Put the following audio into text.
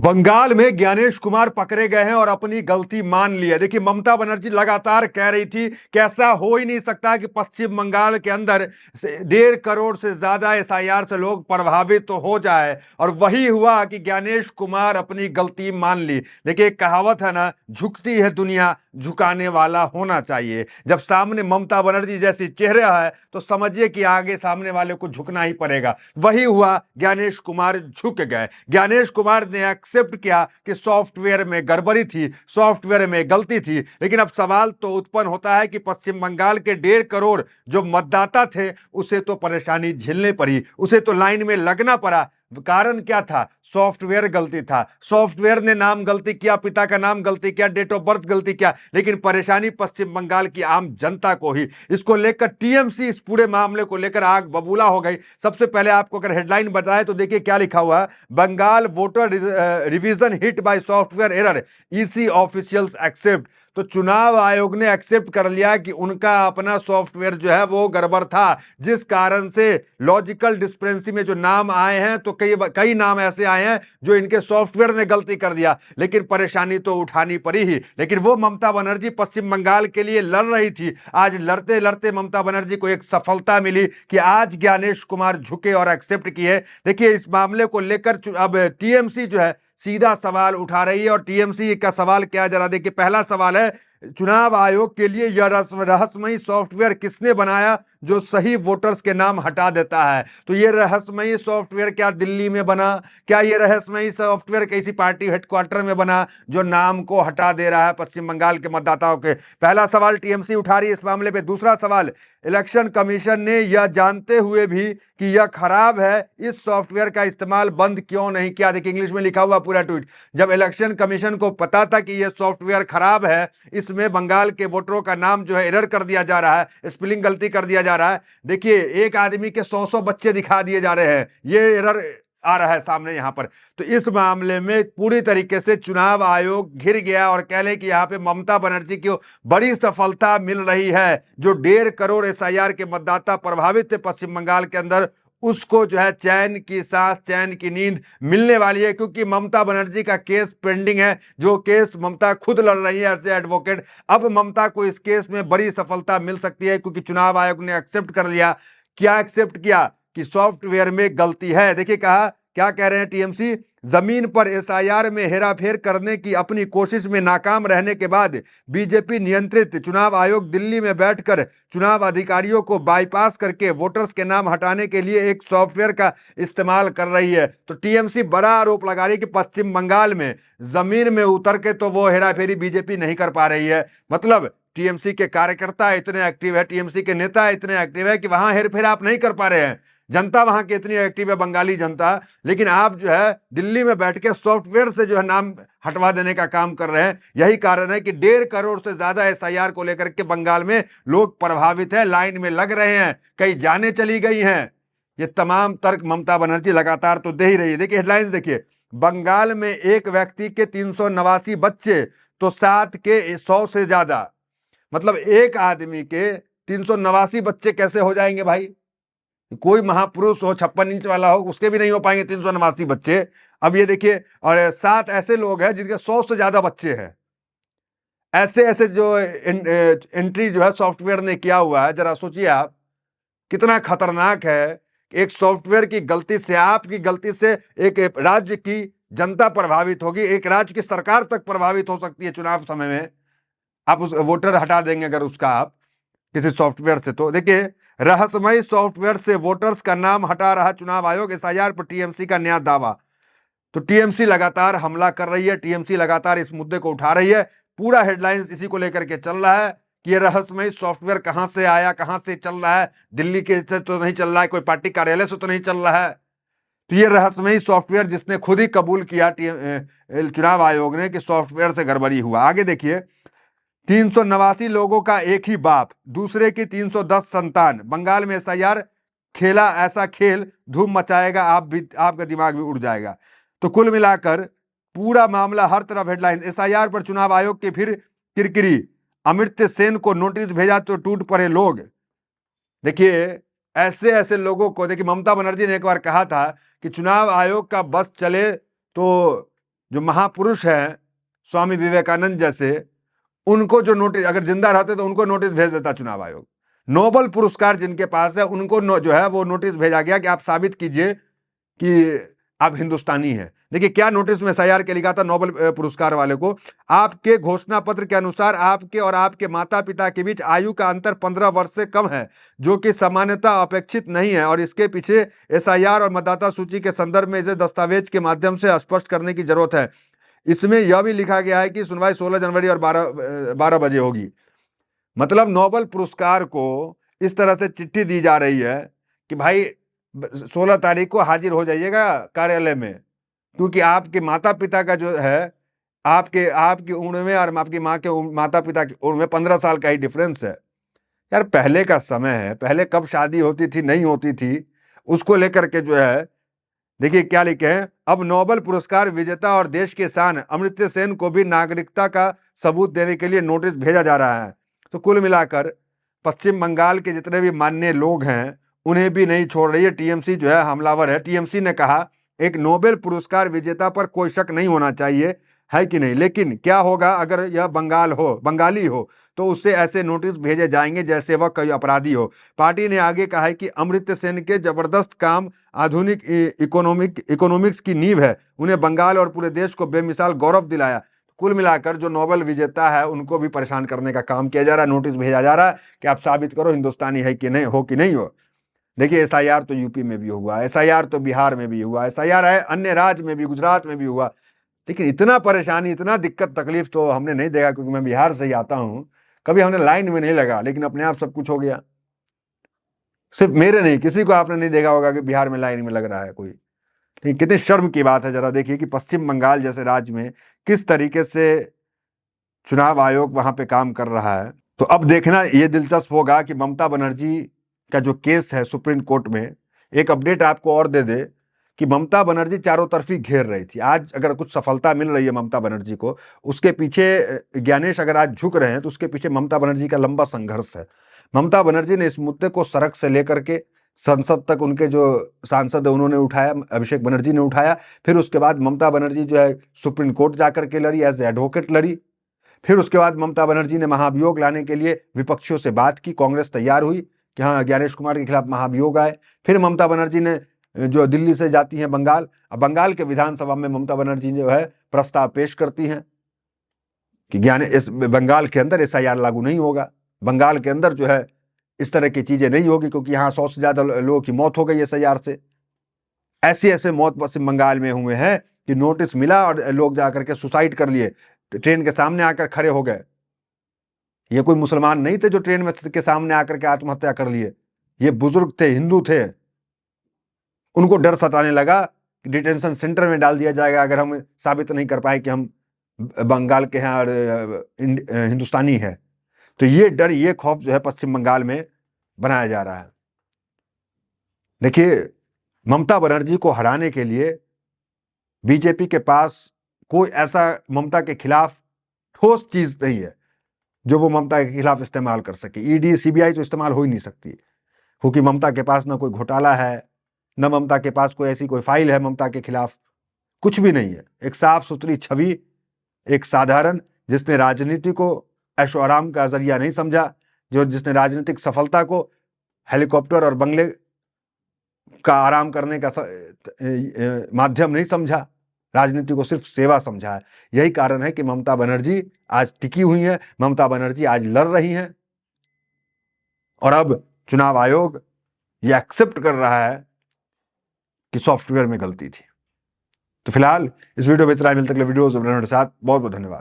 बंगाल में ज्ञानेश कुमार पकड़े गए हैं और अपनी गलती मान ली है। देखिए, ममता बनर्जी लगातार कह रही थी कि ऐसा हो ही नहीं सकता कि पश्चिम बंगाल के अंदर 1.5 करोड़ से ज्यादा एसआईआर से लोग प्रभावित तो हो जाए, और वही हुआ कि ज्ञानेश कुमार अपनी गलती मान ली। देखिए, एक कहावत है ना, झुकती है दुनिया, झुकाने वाला होना चाहिए। जब सामने ममता बनर्जी जैसी चेहरा है तो समझिए कि आगे सामने वाले को झुकना ही पड़ेगा। वही हुआ, ज्ञानेश कुमार झुक गए। ज्ञानेश कुमार ने एक्सेप्ट किया कि सॉफ्टवेयर में गड़बड़ी थी, सॉफ्टवेयर में गलती थी। लेकिन अब सवाल तो उत्पन्न होता है कि पश्चिम बंगाल के 1.5 करोड़ जो मतदाता थे, उसे तो परेशानी झेलनी पड़ी, उसे तो लाइन में लगना पड़ा। कारण क्या था? सॉफ्टवेयर गलती था। सॉफ्टवेयर ने नाम गलती किया, पिता का नाम गलती किया, डेट ऑफ बर्थ गलती किया, लेकिन परेशानी पश्चिम बंगाल की आम जनता को ही। इसको लेकर टीएमसी इस पूरे मामले को लेकर आग बबूला हो गई। सबसे पहले आपको अगर हेडलाइन बताएं तो देखिए क्या लिखा हुआ है। Bengal voter revision hit by software error, EC officials accept. तो चुनाव आयोग ने एक्सेप्ट कर लिया कि उनका अपना सॉफ्टवेयर जो है वो गड़बड़ था, जिस कारण से लॉजिकल डिस्क्रिपेंसी में जो नाम आए हैं, तो कई कई नाम ऐसे आए हैं जो इनके सॉफ्टवेयर ने गलती कर दिया। लेकिन परेशानी तो उठानी पड़ी ही। लेकिन वो ममता बनर्जी पश्चिम बंगाल के लिए लड़ रही थी, आज लड़ते लड़ते ममता बनर्जी को एक सफलता मिली कि आज ज्ञानेश कुमार झुके और एक्सेप्ट किए। देखिए, इस मामले को लेकर अब टीएमसी जो है सीधा सवाल उठा रही है। और टीएमसी का सवाल क्या है, जरा देखिए। पहला सवाल है, चुनाव आयोग के लिए यह रहस्यमयी सॉफ्टवेयर किसने बनाया जो सही वोटर्स के नाम हटा देता है? तो यह रहस्यमयी सॉफ्टवेयर क्या दिल्ली में बना? क्या यह रहस्यमयी सॉफ्टवेयर किसी पार्टी हेडक्वार्टर में बना जो नाम को हटा दे रहा है पश्चिम बंगाल के मतदाताओं के? पहला सवाल टीएमसी उठा रही है इस मामले पे। दूसरा सवाल, इलेक्शन कमीशन ने यह जानते हुए भी कि यह खराब है, इस सॉफ्टवेयर का इस्तेमाल बंद क्यों नहीं किया? देखिए, इंग्लिश में लिखा हुआ पूरा ट्वीट। जब इलेक्शन कमीशन को पता था कि यह सॉफ्टवेयर खराब है, इसमें बंगाल के वोटरों का नाम जो है एरर कर दिया जा रहा है, स्पेलिंग गलती कर दिया जा रहा है। देखिए, एक आदमी के 100 बच्चे दिखा दिए जा रहे हैं, ये एरर आ रहा है सामने यहां पर। तो इस मामले में पूरी तरीके से चुनाव आयोग घिर गया और कह लें कि यहां पे ममता बनर्जी को बड़ी सफलता मिल रही है। जो 1.5 करोड़ एसआईआर के मतदाता प्रभावित थे पश्चिम बंगाल के अंदर, उसको जो है चैन की सांस, चैन की नींद मिलने वाली है, क्योंकि ममता बनर्जी का केस पेंडिंग है, जो केस ममता खुद लड़ रही है एज ए एडवोकेट। अब ममता को इस केस में बड़ी सफलता मिल सकती है, क्योंकि चुनाव आयोग ने एक्सेप्ट कर लिया। क्या एक्सेप्ट किया? कि सॉफ्टवेयर में गलती है। देखिए, कहा क्या कह रहे हैं टीएमसी, जमीन पर एसआईआर में हेराफेर करने की अपनी कोशिश में नाकाम रहने के बाद बीजेपी नियंत्रित चुनाव आयोग दिल्ली में बैठकर चुनाव अधिकारियों को बाईपास करके वोटर्स के नाम हटाने के लिए एक सॉफ्टवेयर का इस्तेमाल कर रही है। तो टीएमसी बड़ा आरोप लगा रही है कि पश्चिम बंगाल में जमीन में उतर के तो वो हेराफेरी बीजेपी नहीं कर पा रही है। मतलब टीएमसी के कार्यकर्ता इतने एक्टिव है, टीएमसी के नेता इतने एक्टिव है कि वहां हेरफेर आप नहीं कर पा रहे हैं। जनता वहां की इतनी एक्टिव है, बंगाली जनता, लेकिन आप जो है दिल्ली में बैठ के सॉफ्टवेयर से जो है नाम हटवा देने का काम कर रहे हैं। यही कारण है कि 1.5 करोड़ से ज्यादा एसआईआर को लेकर के बंगाल में लोग प्रभावित हैं, लाइन में लग रहे हैं, कई जाने चली गई हैं। ये तमाम तर्क ममता बनर्जी लगातार तो दे ही रही है। देखिए हेडलाइंस देखिए, बंगाल में एक व्यक्ति के 389 बच्चे तो 7 के 100 से ज्यादा। मतलब एक आदमी के 389 बच्चे कैसे हो जाएंगे भाई? कोई महापुरुष हो, 56 इंच वाला हो, उसके भी नहीं हो पाएंगे 389 बच्चे। अब ये देखिए, और 7 ऐसे लोग हैं जिनके 100 से ज्यादा बच्चे हैं। ऐसे ऐसे जो एंट्री जो है सॉफ्टवेयर ने किया हुआ है, जरा सोचिए आप कितना खतरनाक है। एक सॉफ्टवेयर की गलती से, आपकी गलती से एक राज्य की जनता प्रभावित होगी, एक राज्य की सरकार तक प्रभावित हो सकती है चुनाव समय में। आप उस वोटर हटा देंगे अगर उसका आप किसी सॉफ्टवेयर से। तो देखिए, रहस्यमयी सॉफ्टवेयर से वोटर्स का नाम हटा रहा चुनाव आयोग, एसआईआर पर टीएमसी का नया दावा। तो टीएमसी लगातार हमला कर रही है, टीएमसी लगातार इस मुद्दे को उठा रही है। पूरा हेडलाइंस इसी को लेकर के चल रहा है कि ये रहस्यमयी सॉफ्टवेयर कहां से आया, कहां से चल रहा है। दिल्ली के से तो नहीं चल रहा है, कोई पार्टी कार्यालय से तो नहीं चल रहा है। तो ये रहस्यमयी सॉफ्टवेयर जिसने खुद ही कबूल किया चुनाव आयोग ने कि सॉफ्टवेयर से गड़बड़ी हुआ। आगे देखिए, 389 लोगों का एक ही बाप, दूसरे की 310 संतान। बंगाल में एसआईआर खेला ऐसा खेल, धूम मचाएगा, आपका दिमाग भी उड़ जाएगा। तो कुल मिलाकर पूरा मामला हर तरफ हेडलाइन। एसआईआर पर चुनाव आयोग की फिर किरकिरी, अमर्त्य सेन को नोटिस भेजा तो टूट पड़े लोग। देखिए, ऐसे ऐसे लोगों को, देखिए ममता बनर्जी ने एक बार कहा था कि चुनाव आयोग का बस चले तो जो महापुरुष हैं स्वामी विवेकानंद जैसे, उनको जो नोटिस, अगर जिंदा रहते तो उनको नोटिस भेज देता चुनाव आयोग। नोबेल पुरस्कार जिनके पास है उनको जो है वो नोटिस भेजा गया कि आप साबित कीजिए कि आप हिंदुस्तानी हैं। देखिए क्या नोटिस में एसआईआर के लिखा था नोबेल पुरस्कार वाले को, आपके घोषणा पत्र के अनुसार आपके और आपके माता पिता के बीच आयु का अंतर 15 वर्ष से कम है, जो कि सामान्यतः अपेक्षित नहीं है, और इसके पीछे एसआईआर और मतदाता सूची के संदर्भ में इसे दस्तावेज के माध्यम से स्पष्ट करने की जरूरत है। इसमें यह भी लिखा गया है कि सुनवाई 16 जनवरी और 12 बजे होगी। मतलब नोबेल पुरस्कार को इस तरह से चिट्ठी दी जा रही है कि भाई 16 तारीख को हाजिर हो जाइएगा कार्यालय में, क्योंकि आपके माता पिता का जो है, आपकी उम्र में और आपकी माँ के माता पिता की उम्र में 15 साल का ही डिफरेंस है। यार पहले का समय है, पहले कब शादी होती थी नहीं होती थी उसको लेकर के जो है, देखिए क्या लिखे हैं, अब नोबेल पुरस्कार विजेता और देश के शान अमर्त्य सेन को भी नागरिकता का सबूत देने के लिए नोटिस भेजा जा रहा है। तो कुल मिलाकर पश्चिम बंगाल के जितने भी माननीय लोग हैं उन्हें भी नहीं छोड़ रही है। टीएमसी जो है हमलावर है। टीएमसी ने कहा एक नोबेल पुरस्कार विजेता पर कोई शक नहीं होना चाहिए, है कि नहीं, लेकिन क्या होगा अगर यह बंगाली हो तो उससे ऐसे नोटिस भेजे जाएंगे जैसे वह कोई अपराधी हो। पार्टी ने आगे कहा है कि अमर्त्य सेन के जबरदस्त काम आधुनिक इकोनॉमिक्स की नींव है, उन्हें बंगाल और पूरे देश को बेमिसाल गौरव दिलाया। कुल मिलाकर जो नोबेल विजेता है उनको भी परेशान करने का काम किया जा रहा है, नोटिस भेजा जा रहा है कि आप साबित करो हिंदुस्तानी है कि नहीं हो। देखिए एसआईआर तो यूपी में भी हुआ, एसआईआर तो बिहार में भी हुआ, एसआईआर है अन्य राज्य में भी, गुजरात में भी हुआ, लेकिन इतना परेशानी, इतना दिक्कत तकलीफ तो हमने नहीं देखा, क्योंकि मैं बिहार से ही आता हूँ। कभी हमने लाइन में नहीं लगा, लेकिन अपने आप सब कुछ हो गया। सिर्फ मेरे नहीं, किसी को आपने नहीं देखा होगा कि बिहार में लाइन में लग रहा है कोई। ठीक, कितनी शर्म की बात है। जरा देखिए कि पश्चिम बंगाल जैसे राज्य में किस तरीके से चुनाव आयोग वहां पे काम कर रहा है। तो अब देखना ये दिलचस्प होगा कि ममता बनर्जी का जो केस है सुप्रीम कोर्ट में, एक अपडेट आपको और दे दे कि ममता बनर्जी चारों तरफी घेर रही थी। आज अगर कुछ सफलता मिल रही है ममता बनर्जी को, उसके पीछे ज्ञानेश अगर आज झुक रहे हैं तो उसके पीछे ममता बनर्जी का लंबा संघर्ष है। ममता बनर्जी ने इस मुद्दे को सड़क से लेकर के संसद तक, उनके जो सांसद है उन्होंने उठाया, अभिषेक बनर्जी ने उठाया। फिर उसके बाद ममता बनर्जी जो है सुप्रीम कोर्ट जाकर के लड़ी, एज एडवोकेट लड़ी। फिर उसके बाद ममता बनर्जी ने महाभियोग लाने के लिए विपक्षियों से बात की, कांग्रेस तैयार हुई कि हाँ ज्ञानेश कुमार के खिलाफ महाभियोग आए। फिर ममता बनर्जी ने जो दिल्ली से जाती हैं बंगाल, अब बंगाल के विधानसभा में ममता बनर्जी जो है प्रस्ताव पेश करती हैं कि इस बंगाल के अंदर एसआईआर लागू नहीं होगा, बंगाल के अंदर जो है इस तरह की चीजें नहीं होगी, क्योंकि यहाँ 100 से ज्यादा लोगों की मौत हो गई एसआईआर से। ऐसे मौत पश्चिम बंगाल में हुए हैं कि नोटिस मिला और लोग जाकर के सुसाइड कर लिए, ट्रेन के सामने आकर खड़े हो गए। ये कोई मुसलमान नहीं थे जो ट्रेन में के सामने आकर के आत्महत्या कर लिए, ये बुजुर्ग थे, हिंदू थे। उनको डर सताने लगा कि डिटेंशन सेंटर में डाल दिया जाएगा अगर हम साबित नहीं कर पाए कि हम बंगाल के हैं और हिंदुस्तानी है। तो ये डर, ये खौफ जो है पश्चिम बंगाल में बनाया जा रहा है। देखिए ममता बनर्जी को हराने के लिए बीजेपी के पास कोई ऐसा ममता के खिलाफ ठोस चीज नहीं है जो वो ममता के खिलाफ इस्तेमाल कर सके। ईडी सीबीआई तो इस्तेमाल हो ही नहीं सकती, क्योंकि ममता के पास ना कोई घोटाला है, न ममता के पास कोई ऐसी कोई फाइल है ममता के खिलाफ, कुछ भी नहीं है। एक साफ सुथरी छवि, एक साधारण जिसने राजनीति को ऐशो आराम का जरिया नहीं समझा, जिसने राजनीतिक सफलता को हेलीकॉप्टर और बंगले का आराम करने का माध्यम नहीं समझा, राजनीति को सिर्फ सेवा समझा है। यही कारण है कि ममता बनर्जी आज टिकी हुई है, ममता बनर्जी आज लड़ रही हैं, और अब चुनाव आयोग ये एक्सेप्ट कर रहा है कि सॉफ्टवेयर में गलती थी। तो फिलहाल इस वीडियो में इतना ही, मिलते अगले वीडियोस के साथ। बहुत बहुत धन्यवाद।